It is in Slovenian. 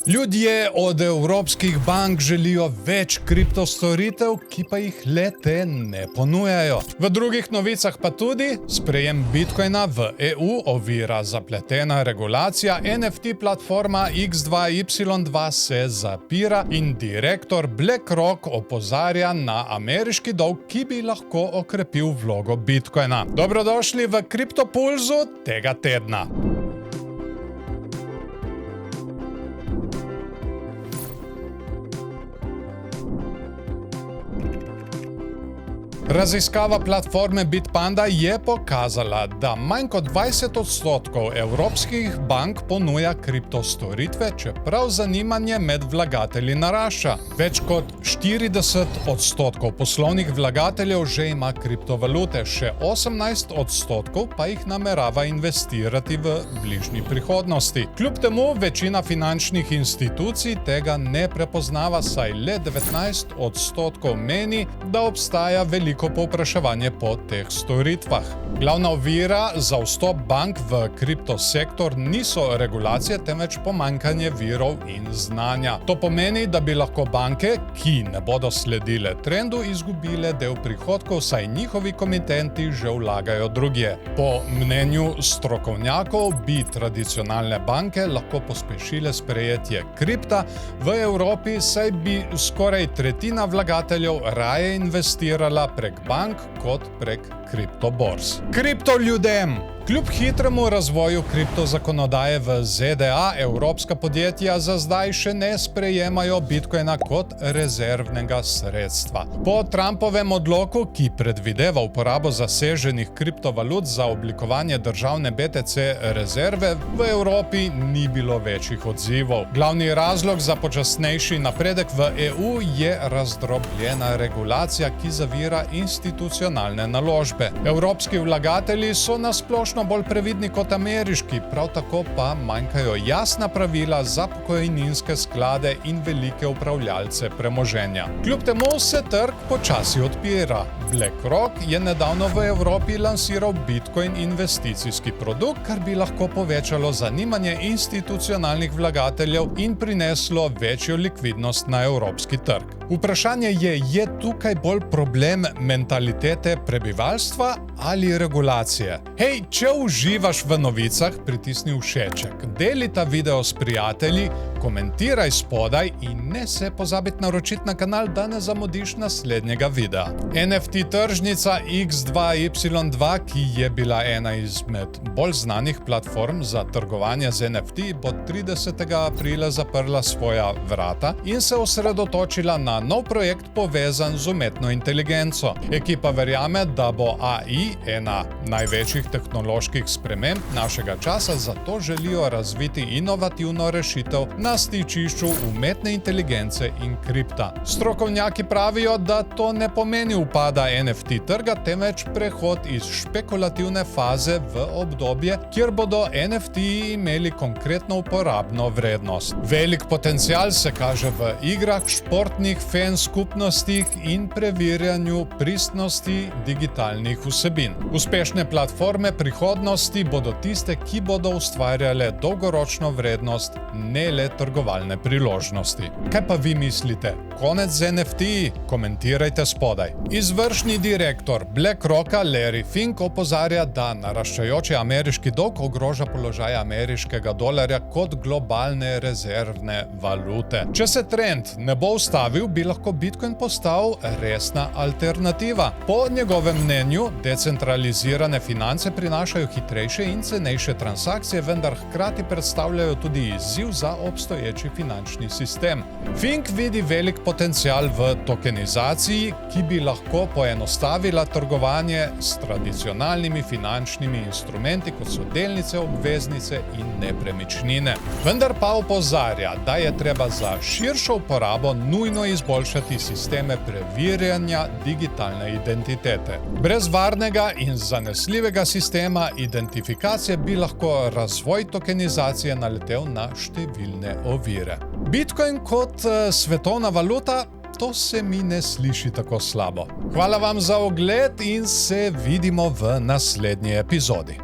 Ljudje od evropskih bank želijo več kriptostoritev, ki pa jih le-te ne ponujajo. V drugih novicah pa tudi sprejem Bitcoina v EU ovira zapletena regulacija, NFT platforma X2Y2 se zapira in direktor BlackRock opozarja na ameriški dolg, ki bi lahko okrepil vlogo Bitcoina. Dobrodošli v Kriptopulzu tega tedna. Raziskava platforme Bitpanda je pokazala, da manj kot 20% evropskih bank ponuja kriptostoritve, čeprav zanimanje med vlagatelji narašča. Več kot 40% poslovnih vlagateljev že ima kriptovalute, še 18% pa jih namerava investirati v bližnji prihodnosti. Kljub temu večina finančnih institucij tega ne prepoznava, saj le 19% meni, da obstaja veliko povpraševanje po teh storitvah. Glavna ovira za vstop bank v kriptosektor niso regulacije, temveč pomanjkanje virov in znanja. To pomeni, da bi lahko banke, ki ne bodo sledile trendu, izgubile del prihodkov, saj njihovi komitenti že vlagajo drugje. Po mnenju strokovnjakov bi tradicionalne banke lahko pospešile sprejetje kripta v Evropi, saj bi skoraj tretjina vlagateljev raje investirala prek bank kot prek kriptoborz. Kripto ljudem! Kljub hitremu razvoju kriptozakonodaje v ZDA, evropska podjetja za zdaj še ne sprejemajo Bitcoina kot rezervnega sredstva. Po Trumpovem odloku, ki predvideva uporabo zaseženih kriptovalut za oblikovanje državne BTC rezerve, v Evropi ni bilo večjih odzivov. Glavni razlog za počasnejši napredek v EU je razdrobljena regulacija, ki zavira institucionalne naložbe. Evropski vlagatelji so na splošno bolj previdni kot ameriški, prav tako pa manjkajo jasna pravila za pokojninske sklade in velike upravljalce premoženja. Kljub temu se trg počasi odpira. BlackRock je nedavno v Evropi lansiral Bitcoin investicijski produkt, kar bi lahko povečalo zanimanje institucionalnih vlagateljev in prineslo večjo likvidnost na evropski trg. Vprašanje je tukaj bolj problem mentalitete prebivalstva ali regulacije? Hej, če uživaš v novicah, pritisni všeček, deli ta video s prijatelji, komentiraj spodaj in ne se pozabiti naročiti na kanal, da ne zamudiš naslednjega videa. NFT tržnica X2Y2, ki je bila ena izmed bolj znanih platform za trgovanje z NFT, bo 30. aprila zaprla svoja vrata in se osredotočila na nov projekt povezan z umetno inteligenco. Ekipa verjame, da bo AI ena največjih tehnoloških sprememb našega časa, zato želijo razviti inovativno rešitev na stičišču umetne inteligence in kripta. Strokovnjaki pravijo, da to ne pomeni upada NFT trga, temveč prehod iz špekulativne faze v obdobje, kjer bodo NFT-ji imeli konkretno uporabno vrednost. Velik potencial se kaže v igrah, športnih fan skupnostih in preverjanju pristnosti digitalnih vsebin. Uspešne platforme prihodnosti bodo tiste, ki bodo ustvarjale dolgoročno vrednost, ne le trgovalne priložnosti. Kaj pa vi mislite? Konec z NFT-ji? Komentirajte spodaj. Izvršni direktor BlackRocka Larry Fink opozarja, da naraščajoči ameriški dolg ogroža položaj ameriškega dolarja kot globalne rezervne valute. Če se trend ne bo ustavil, bi lahko Bitcoin postal resna alternativa. Po njegovem mnenju, decentralizirane finance prinašajo hitrejše in cenejše transakcije, vendar hkrati predstavljajo tudi izziv za obstoječi finančni sistem. Fink vidi velik potencial v tokenizaciji, ki bi lahko poenostavila trgovanje s tradicionalnimi finančnimi instrumenti, kot so delnice, obveznice in nepremičnine. Vendar pa opozarja, da je treba za širšo uporabo nujno izboljšati sisteme preverjanja digitalne identitete. Brez varnega in zanesljivega sistema identifikacije bi lahko razvoj tokenizacije naletel na številne ovire. Bitcoin kot svetovna valuta, to se mi ne sliši tako slabo. Hvala vam za ogled in se vidimo v naslednji epizodi.